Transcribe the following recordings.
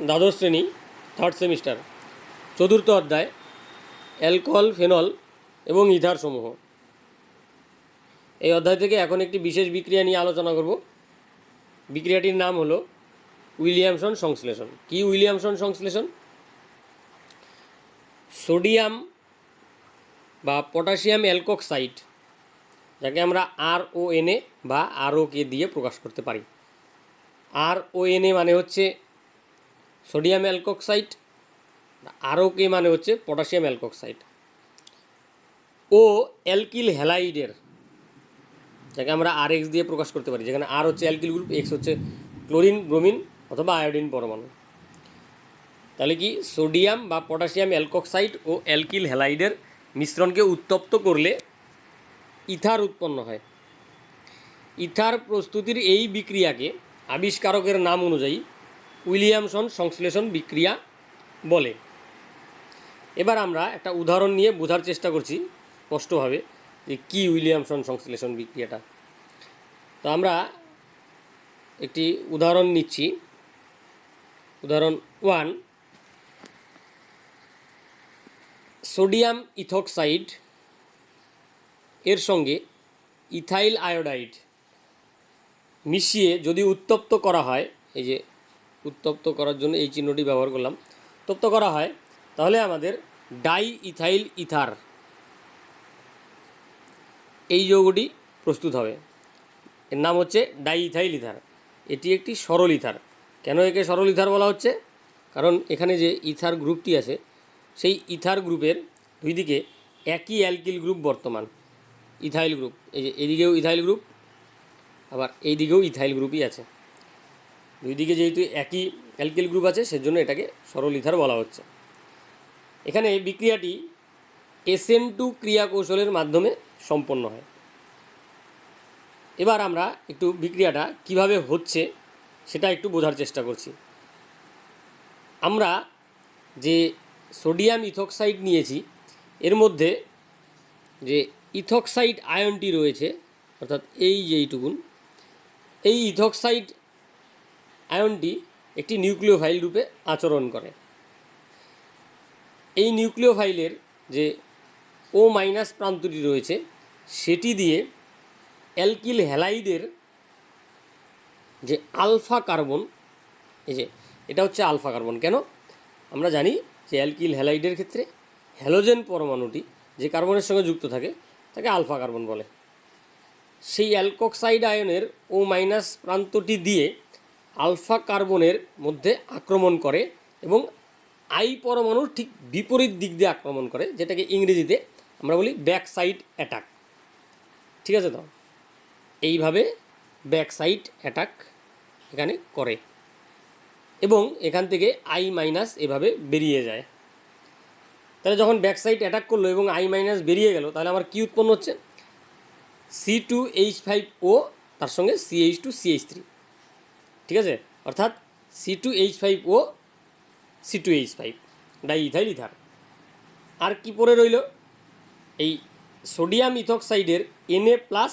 দ্বাদশ শ্রেণী third semester চতুর্থ অধ্যায় অ্যালকোহল, ফেনল এবং ইথার সমূহ। এই অধ্যায় থেকে এখন একটি বিশেষ বিক্রিয়া নিয়ে আলোচনা করব। বিক্রিয়াটির নাম হলো উইলিয়ামসন সংশ্লেষণ। কি উইলিয়ামসন সংশ্লেষণ? সোডিয়াম বা পটাশিয়াম অ্যালকক্সাইড, যাকে আমরা RONA বা ROK দিয়ে প্রকাশ করতে পারি। RONA মানে হচ্ছে সোডিয়াম অ্যালকক্সাইড, ROK মানে হচ্ছে পটাশিয়াম অ্যালকক্সাইড ও অ্যালকিল হ্যালাইডের, যাকে আমরা RX দিয়ে প্রকাশ করতে পারি, যেখানে R হচ্ছে অ্যালকিল গ্রুপ, X হচ্ছে ক্লোরিন, ব্রোমিন অথবা আয়োডিন পরমাণু। তাহলে কি সোডিয়াম বা পটাশিয়াম অ্যালকক্সাইড ও অ্যালকিল হ্যালাইডের মিশ্রণকে উত্তপ্ত করলে ইথার উৎপন্ন হয়। ইথার প্রস্তুতির এই বিক্রিয়াকে আবিষ্কারকের নাম অনুযায়ী উইলিয়ামসন সংশ্লেষণ বিক্রিয়া বলে। এবার আমরা একটা উদাহরণ নিয়ে বোঝার চেষ্টা করছি স্পষ্টভাবে যে কী উইলিয়ামসন সংশ্লেষণ বিক্রিয়াটা। তো আমরা একটি উদাহরণ নিচ্ছি। উদাহরণ 1, সোডিয়াম ইথক্সাইড এর সঙ্গে ইথাইল আয়োডাইড মিশিয়ে যদি উত্তপ্ত করা হয়, এই যে উত্তপ্ত করার জন্য এই চিহ্নটি ব্যবহার করলাম, উত্তপ্ত করা হয়, তাহলে আমাদের ডাই ইথাইল ইথার এই যৌগটি প্রস্তুত হবে। এর নাম হচ্ছে ডাই ইথাইল ইথার। এটি একটি সরল ইথার। কেন একে সরল ইথার বলা হচ্ছে? কারণ এখানে যে ইথার গ্রুপটি আছে, সেই ইথার গ্রুপের দুই দিকে একই অ্যালকিল গ্রুপ বর্তমান, ইথাইল গ্রুপ। এই যে এদিকেও ইথাইল গ্রুপ, আবার এই দিকেও ইথাইল গ্রুপই আছে। দুই দিকে যেহেতু একই অ্যালকিল গ্রুপ আছে, সেজন্য এটাকে সরল ইথার বলা হচ্ছে। এখানে বিক্রিয়াটি SN2 ক্রিয়া কৌশলের মাধ্যমে সম্পন্ন হয়। এবার আমরা একটু বিক্রিয়াটা কিভাবে হচ্ছে সেটা একটু বোঝার চেষ্টা করছি। আমরা যে সোডিয়াম ইথক্সাইড নিয়েছি, এর মধ্যে যে ইথক্সাইড আয়নটি রয়েছে, অর্থাৎ এই যে এইটুকুন, এই ইথক্সাইড আয়নটি একটি নিউক্লিওফাইল রূপে আচরণ করে। এই নিউক্লিওফাইলের যে O- প্রান্তটি রয়েছে, সেটি দিয়ে অ্যালকিল হ্যালাইডের যে আলফা কার্বন, এই যে এটা হচ্ছে আলফা কার্বন। কেন? আমরা জানি যে অ্যালকিল হ্যালাইডের ক্ষেত্রে হ্যালোজেন পরমাণুটি যে কার্বনের সঙ্গে যুক্ত থাকে তাকে আলফা কার্বন বলে। সেই অ্যালকক্সাইড আয়নের O- প্রান্তটি দিয়ে আলফা কার্বনের মধ্যে আক্রমণ করে এবং আই পরমাণুর ঠিক বিপরীত দিক দিয়ে আক্রমণ করে, যেটাকে ইংরেজিতে আমরা বলি ব্যাক সাইড অ্যাটাক। ঠিক আছে? তো এইভাবে ব্যাক সাইড অ্যাটাক এখানে করে এবং এখান থেকে I- এভাবে বেরিয়ে যায়। তাহলে যখন ব্যাক সাইড অ্যাটাক করলো এবং I- বেরিয়ে গেল, তাহলে আমার কী উৎপন্ন হচ্ছে? C2H5O তার সঙ্গে CH2CH3। ঠিক আছে? অর্থাৎ C2H5O C2H5 die ethyl ether. আর কি পড়ে রইল? এই সোডিয়াম ইথক্সাইডের Na+,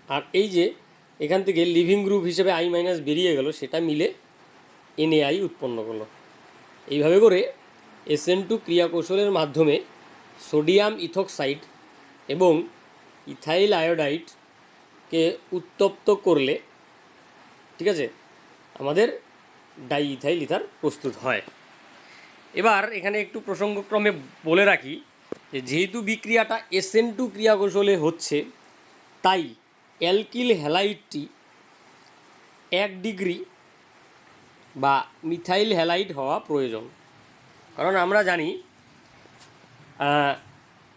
আর এই যে এখান থেকে লিভিং গ্রুপ হিসেবে I- বেরিয়ে গেল, সেটা মিলে NaI উৎপন্ন করলো। এইভাবে করে SN2 ক্রিয়া কৌশলের মাধ্যমে সোডিয়াম ইথক্সাইড এবং ইথাইল আয়োডাইডকে উত্তপ্ত করলে, ঠিক আছে, আমাদের ডাই ইথাইল ইথার প্রস্তুত হয়। এবার এখানে একটু প্রসঙ্গক্রমে বলে রাখি যে যেহেতু বিক্রিয়াটা SN2 ক্রিয়া কৌশলে হচ্ছে, তাই অ্যালকিল হ্যালাইডটি 1 ডিগ্রি বা মিথাইল হ্যালাইড হওয়া প্রয়োজন। কারণ আমরা জানি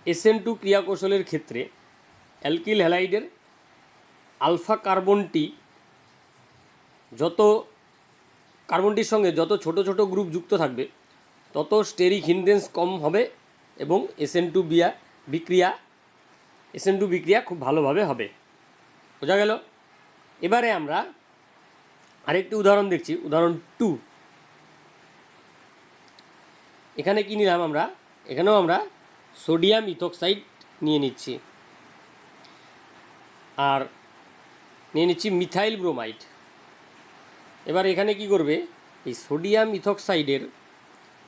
SN2 ক্রিয়া কৌশলের ক্ষেত্রে অ্যালকিল হ্যালাইডের আলফা কার্বনটি কার্বনটির সঙ্গে যত ছোট ছোট গ্রুপ যুক্ত থাকবে, তত স্টেরিক হিন্ডেন্স কম হবে এবং SN2 বিক্রিয়া খুব ভালোভাবে হবে। বোঝা গেল? এবারে আমরা আরেকটি উদাহরণ দেখছি, উদাহরণ 2। এখানে কি নিলাম আমরা? এখানেও আমরা সোডিয়াম ইথক্সাইড নিয়ে নিচ্ছি, আর নিয়ে নিচ্ছি মিথাইল ব্রোমাইড। এবার এখানে কি করবে, এই সোডিয়াম ইথক্সাইডের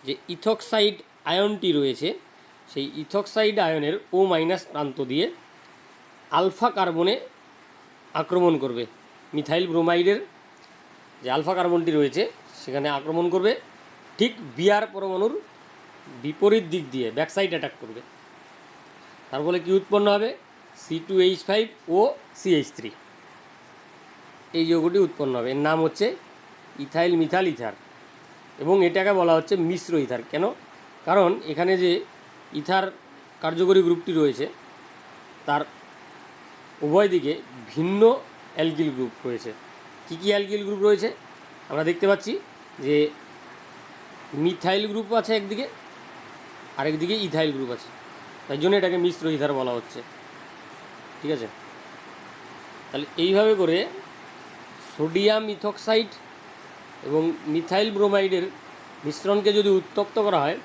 যে ইথক্সাইড আয়নটি রয়েছে সেই ইথক্সাইড আয়নের ও মাইনাস প্রান্ত দিয়ে আলফা কার্বনে আক্রমণ করবে। মিথাইল ব্রোমাইডের যে আলফা কার্বনটি রয়েছে সেখানে আক্রমণ করবে, ঠিক বিআর পরমাণুর বিপরীত দিক দিয়ে ব্যাকসাইড অ্যাটাক করবে। তার ফলে কী উৎপন্ন হবে, C2H5 ও CH3 এই যৌগটি উৎপন্ন হবে। এর নাম হচ্ছে ইথাইল মিথাল ইথার এবং এটাকে বলা হচ্ছে মিশ্র ইথার। কেন? কারণ এখানে যে ইথার কার্যকরী গ্রুপটি রয়েছে তার উভয় দিকে ভিন্ন অ্যালকিল গ্রুপ রয়েছে। কী কী অ্যালকিল গ্রুপ রয়েছে আমরা দেখতে পাচ্ছি যে মিথাইল গ্রুপ আছে একদিকে, আরেকদিকে ইথাইল গ্রুপ আছে, তাই জন্য এটাকে মিশ্র ইথার বলা হচ্ছে। ঠিক আছে, তাহলে এইভাবে করে সোডিয়াম ইথক্সাইড এবং মিথাইল ব্রোমাইডের মিশ্রণকে যদি উত্তপ্ত করা হয়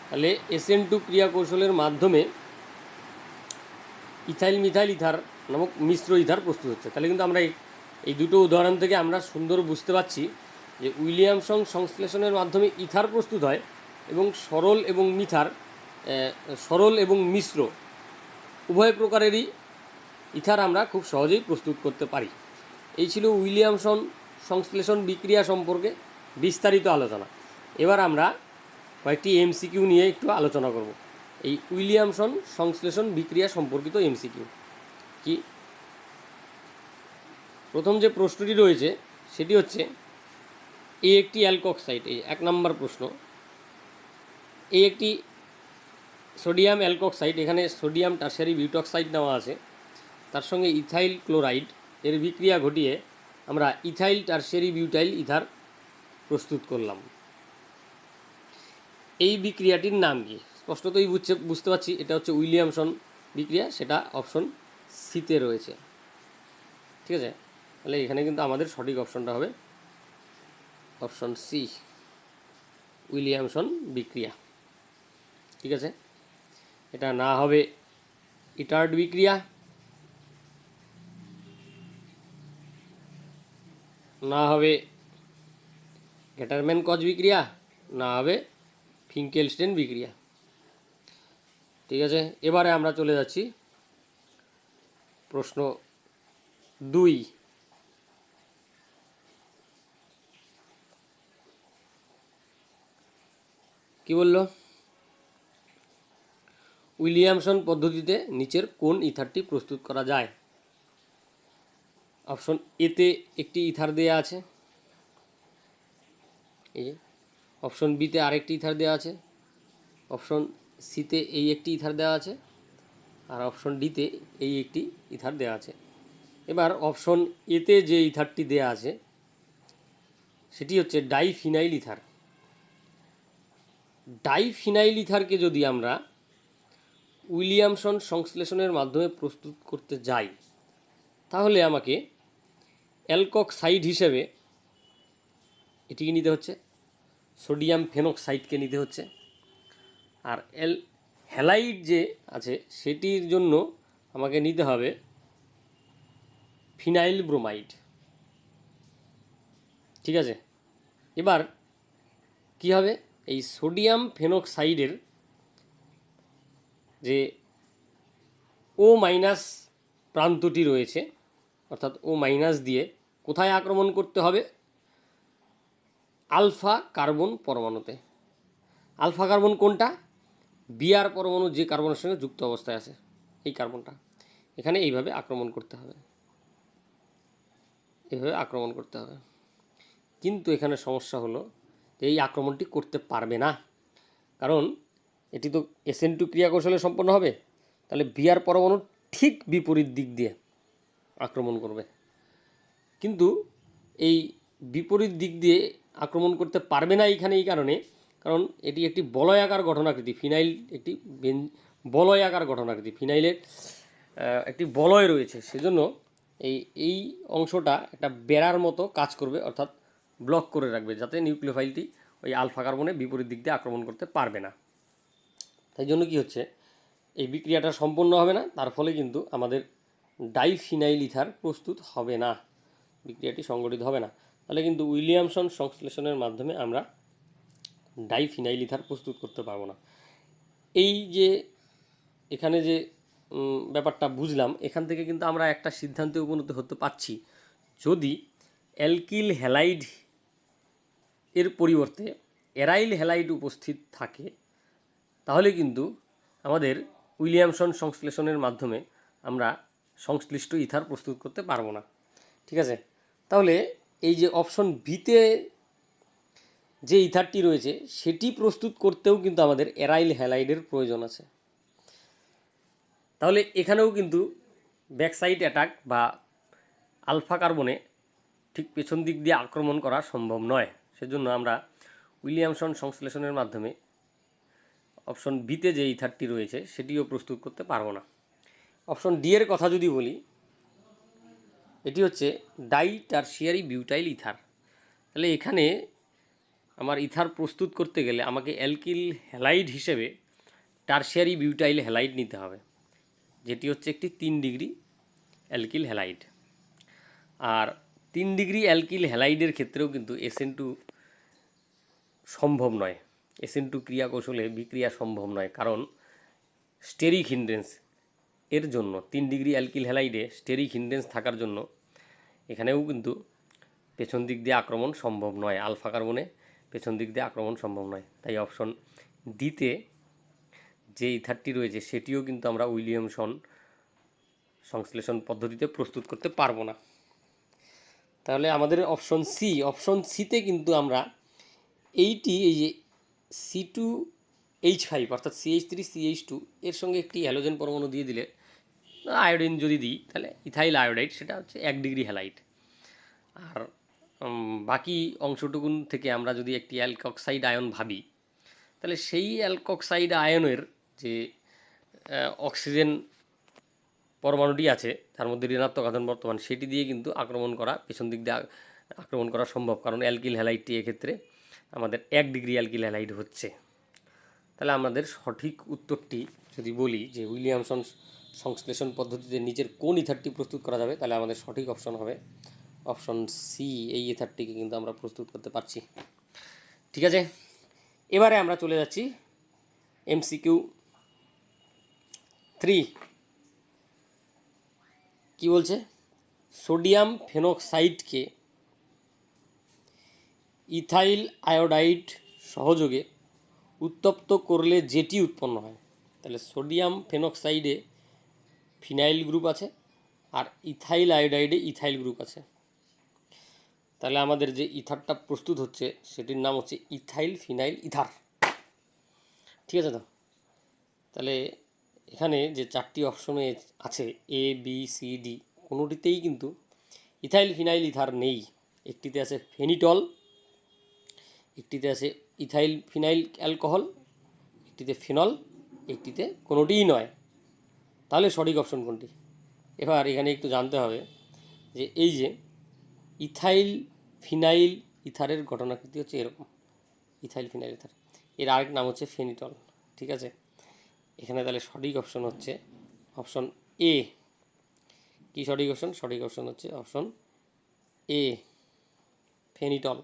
তাহলে SN2 ক্রিয়া কৌশলের মাধ্যমে ইথাইল মিথাইল ইথার নামক মিশ্র ইথার প্রস্তুত হচ্ছে। তাহলে কিন্তু আমরা এই দুটো উদাহরণ থেকে আমরা সুন্দর বুঝতে পারছি যে উইলিয়ামসন সংশ্লেষণের মাধ্যমে ইথার প্রস্তুত হয় এবং সরল এবং মিশ্র উভয় প্রকারেরই ইথার আমরা খুব সহজেই প্রস্তুত করতে পারি। এই ছিল উইলিয়ামসন সংশ্লেষণ বিক্রিয়া সম্পর্কে বিস্তারিত আলোচনা। এবার আমরা কয়েকটি MCQ নিয়ে একটু আলোচনা করব। এই উইলিয়ামসন সংশ্লেষণ বিক্রিয়া সম্পর্কিত MCQ কি? প্রথম যে প্রশ্নটি রয়েছে সেটি হচ্ছে, এই একটি অ্যালকক্সাইড, এই 1 নম্বর প্রশ্ন, এই একটি সোডিয়াম অ্যালকক্সাইড, এখানে সোডিয়াম টারশিয়ারি বিউটক্সাইড নেওয়া আছে, তার সঙ্গে ইথাইল ক্লোরাইড এর বিক্রিয়া ঘটিয়ে আমরা ইথাইল টারশিয়ারি বিউটাইল ইথার প্রস্তুত করলাম। এই বিক্রিয়াটির নাম কি? স্পষ্টতই বুঝতে পারছি এটা হচ্ছে উইলিয়ামসন বিক্রিয়া, সেটা অপশন সিতে রয়েছে। ঠিক আছে, তাহলে এখানে কিন্তু আমাদের সঠিক অপশনটা হবে অপশন সি, উইলিয়ামসন বিক্রিয়া। ঠিক আছে, এটা না হবে ইটার্ড বিক্রিয়া, না হবে গ্যাটারম্যান কজ বিক্রিয়া, না হবে ফিঙ্কেলস্টেন বিক্রিয়া। ঠিক আছে, এবারে আমরা চলে যাচ্ছি প্রশ্ন 2। কি বলল? উইলিয়ামসন পদ্ধতিতে নিচের কোন ইথারটি প্রস্তুত করা যায়? অপশন এতে একটি ইথার দেয়া আছে, এই যে অপশন বিতে আরেকটি ইথার দেওয়া আছে, অপশন সিতে এই একটি ইথার দেওয়া আছে, আর অপশন ডিতে এই একটি ইথার দেওয়া আছে। এবার অপশন এতে যে ইথারটি দেওয়া আছে সেটি হচ্ছে ডাইফিনাইল ইথার। ডাইফিনাইল ইথারকে যদি আমরা উইলিয়ামসন সংশ্লেষণের মাধ্যমে প্রস্তুত করতে যাই তাহলে আমাকে অ্যালকক্সাইড হিসেবে এটিকে নিতে হচ্ছে, সোডিয়াম ফেনক্সাইডকে নিতে হচ্ছে, আর হ্যালাইড যে আছে সেটির জন্য আমাকে নিতে হবে ফিনাইল ব্রোমাইড। ঠিক আছে, এবার কি হবে, এই সোডিয়াম ফেনক্সাইডের যে ও মাইনাস প্রান্তটি রয়েছে, অর্থাৎ ও মাইনাস দিয়ে কোথায় আক্রমণ করতে হবে, আলফা কার্বন পরমাণুতে। আলফা কার্বন কোনটা? বিআর পরমাণু যে কার্বনের সঙ্গে যুক্ত অবস্থায় আছে এই কার্বনটা, এখানে এইভাবে আক্রমণ করতে হবে, এইভাবে আক্রমণ করতে হবে। কিন্তু এখানে সমস্যা হলো যে এই আক্রমণটি করতে পারবে না, কারণ এটি তো SN2 ক্রিয়া কৌশলে সম্পন্ন হবে, তাহলে বিআর পরমাণু ঠিক বিপরীত দিক দিয়ে আক্রমণ করবে। কিন্তু এই বিপরীত দিক দিয়ে আক্রমণ করতে পারবে না এইখানে এই কারণে, কারণ এটি একটি বলয়াকার গঠনাকৃতি, ফিনাইল একটি বলয়াকার গঠনাকৃতি, ফিনাইলের একটি বলয় রয়েছে, সেজন্য এই অংশটা একটা বেড়ার মতো কাজ করবে, অর্থাৎ ব্লক করে রাখবে, যাতে নিউক্লিওফাইলটি ওই আলফা কার্বনে বিপরীত দিক দিয়ে আক্রমণ করতে পারবে না। তাই জন্য কি হচ্ছে, এই বিক্রিয়াটা সম্পন্ন হবে না, তার ফলে কিন্তু আমাদের ডাইফিনাইল ইথার প্রস্তুত হবে না, বিক্রিয়াটি সংগঠিত হবে না। তাহলে কিন্তু উইলিয়ামসন সংশ্লেষণের মাধ্যমে আমরা ডাইফিনাইল ইথার প্রস্তুত করতে পারবো না। এই যে এখানে যে ব্যাপারটা বুঝলাম, এখান থেকে কিন্তু আমরা একটা সিদ্ধান্তে উপনীত হতে পারছি, যদি অ্যালকিল হ্যালাইড এর পরিবর্তে অ্যারাইল হ্যালাইড উপস্থিত থাকে, তাহলে কিন্তু আমাদের উইলিয়ামসন সংশ্লেষণের মাধ্যমে আমরা সংশ্লিষ্ট ইথার প্রস্তুত করতে পারবো না। ঠিক আছে, তাহলে এই যে অপশন বিতে যে ইথারটি রয়েছে সেটি প্রস্তুত করতেও কিন্তু আমাদের অ্যারাইল হ্যালাইডের প্রয়োজন আছে। তাহলে এখানেও কিন্তু ব্যাকসাইড অ্যাটাক বা আলফা কার্বনে ঠিক পেছন দিক দিয়ে আক্রমণ করা সম্ভব নয়। সেজন্য আমরা উইলিয়ামসন সংশ্লেষণের মাধ্যমে অপশন বিতে যে ইথারটি রয়েছে সেটিও প্রস্তুত করতে পারবো না। অপশন ডি এর কথা যদি বলি, এটি হচ্ছে ডাই টারশিয়ারি বিউটাইল ইথার। তাহলে এখানে আমার ইথার প্রস্তুত করতে গেলে আমাকে অ্যালকিল হ্যালাইড হিসেবে টারশিয়ারি বিউটাইল হ্যালাইড নিতে হবে, যেটি হচ্ছে একটি 3 ডিগ্রি অ্যালকিল হ্যালাইড। আর 3 ডিগ্রি অ্যালকিল হ্যালাইডের ক্ষেত্রেও কিন্তু SN2 সম্ভব নয়। SN2 ক্রিয়া কৌশলে বিক্রিয়া সম্ভব নয়, কারণ স্টেরিক হিন্ড্রেন্স এর জন্য 3 ডিগ্রি অ্যালকিল হ্যালাইডে স্টেরিক হিন্ড্রেন্স থাকার জন্য এখানেও কিন্তু পেছন দিক দিয়ে আক্রমণ সম্ভব নয়, আলফা কার্বনে পেছন দিক দিয়ে আক্রমণ সম্ভব নয়। তাই অপশন ডিতে যে ইথারটি রয়েছে সেটিও কিন্তু আমরা উইলিয়ামসন সংশ্লেষণ পদ্ধতিতে প্রস্তুত করতে পারবো না। তাহলে আমাদের অপশন সিতে কিন্তু আমরা এই যে C2H5 অর্থাৎ CH3CH2 এর সঙ্গে একটি হ্যালোজেন পরমাণু দিয়ে দিলে, আয়োডিন যদি দিই তাহলে ইথাইল আয়োডাইড, সেটা হচ্ছে 1 ডিগ্রি হ্যালাইড। আর বাকি অংশটুকুন থেকে আমরা যদি একটি অ্যালকক্সাইড আয়ন ভাবি, তাহলে সেই অ্যালকক্সাইড আয়নের যে অক্সিজেন পরমাণুটি আছে তার মধ্যে ঋণাত্মক আধান বর্তমান, সেটি দিয়ে কিন্তু পেছন দিক দিয়ে আক্রমণ করা সম্ভব, কারণ অ্যালকিল হ্যালাইডটি এক্ষেত্রে আমাদের 1 ডিগ্রি অ্যালকিল হ্যালাইড হচ্ছে। তাহলে আমাদের সঠিক উত্তরটি যদি বলি যে উইলিয়ামসন সংশ্লেষণ পদ্ধতিতে নিচের কোন ইথারটি প্রস্তুত করা যাবে, তাহলে আমাদের সঠিক অপশন হবে অপশন সি। এই ইথারটিকে কিন্তু আমরা প্রস্তুত করতে পারছি। ঠিক আছে, এবারে আমরা চলে যাচ্ছি MCQ 3। কি বলছে? সোডিয়াম ফেনক্সাইডকে ইথাইল আয়োডাইড সহযোগে উত্তপ্ত করলে যেটি উৎপন্ন হয়। তাহলে সোডিয়াম ফেনক্সাইডে ফিনাইল গ্রুপ আছে আর ইথাইল আয়োডাইডে ইথাইল গ্রুপ আছে। তাহলে আমাদের যে ইথারটা প্রস্তুত হচ্ছে সেটির নাম হচ্ছে ইথাইল ফিনাইল ইথার। ঠিক আছে তো? তাহলে এখানে যে 4টি অপশনে আছে ABCD, কোনোটিতেই কিন্তু ইথাইল ফিনাইল ইথার নেই। একটিতে আছে ফেনিটল, একটিতে আছে ইথাইল ফিনাইল অ্যালকোহল, একটিতে ফেনল, একটিতে কোনোটিই নয়। তাহলে সঠিক অপশন কোনটি? এবার এখানে একটু জানতে হবে যে এই যে ইথাইল ফিনাইল ইথারের ঘটনাকৃতি হচ্ছে এরকম, ইথাইল ফিনাইল ইথার, এর আরেক নাম হচ্ছে ফেনিটল। ঠিক আছে, এখানে তাহলে সঠিক অপশন হচ্ছে অপশন এ। কি সঠিক অপশন? সঠিক অপশন হচ্ছে অপশন এ, ফেনিটল।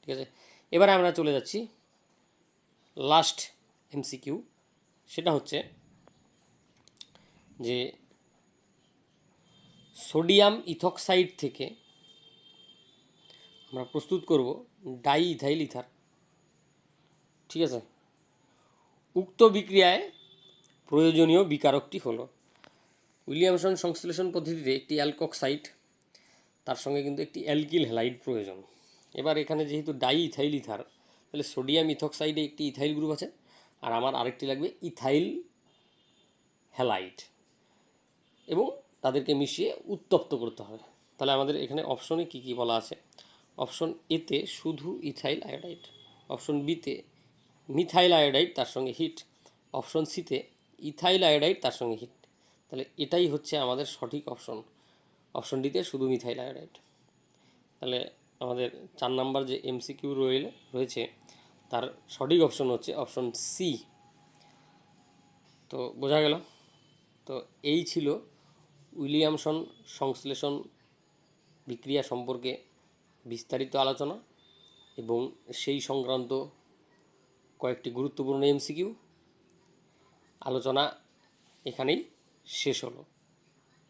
ঠিক আছে, এবারে আমরা চলে যাচ্ছি লাস্ট MCQ। সেটা হচ্ছে যে সোডিয়াম ইথক্সাইড থেকে আমরা প্রস্তুত করব ডাই ইথাইল ইথার। ঠিক আছে, উক্ত বিক্রিয়ায় প্রয়োজনীয় বিকারকটি হলো উইলিয়ামসন সংশ্লেষণ পদ্ধতিতে একটি অ্যালকক্সাইড, তার সঙ্গে কিন্তু একটি অ্যালকিল হ্যালাইড প্রয়োজন। এবার এখানে যেহেতু ডাই ইথাইল ইথার, তাহলে সোডিয়াম ইথক্সাইডে একটি ইথাইল গ্রুপ আছে আর আমার আরেকটি লাগবে ইথাইল হ্যালাইড, এবং তাদেরকে মিশিয়ে উত্তপ্ত করতে হবে। তাহলে আমাদের এখানে অপশনে কী কী বলা আছে? অপশন এতে শুধু ইথাইল আয়োডাইড, অপশন বিতে মিথাইল আয়োডাইড তার সঙ্গে হিট, অপশন সিতে ইথাইল আয়োডাইড তার সঙ্গে হিট। তাহলে এটাই হচ্ছে আমাদের সঠিক অপশন, অপশন ডিতে শুধু মিথাইল আয়োডাইড। তাহলে আমাদের 4 নাম্বার যে MCQ রয়েছে তার সঠিক অপশন হচ্ছে অপশন সি। তো বোঝা গেল? তো এই ছিল উইলিয়ামসন সংশ্লেষণ বিক্রিয়া সম্পর্কে বিস্তারিত আলোচনা এবং সেই সংক্রান্ত কয়েকটি গুরুত্বপূর্ণ এমসিকিউ আলোচনা এখানেই শেষ হলো।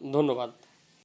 ধন্যবাদ।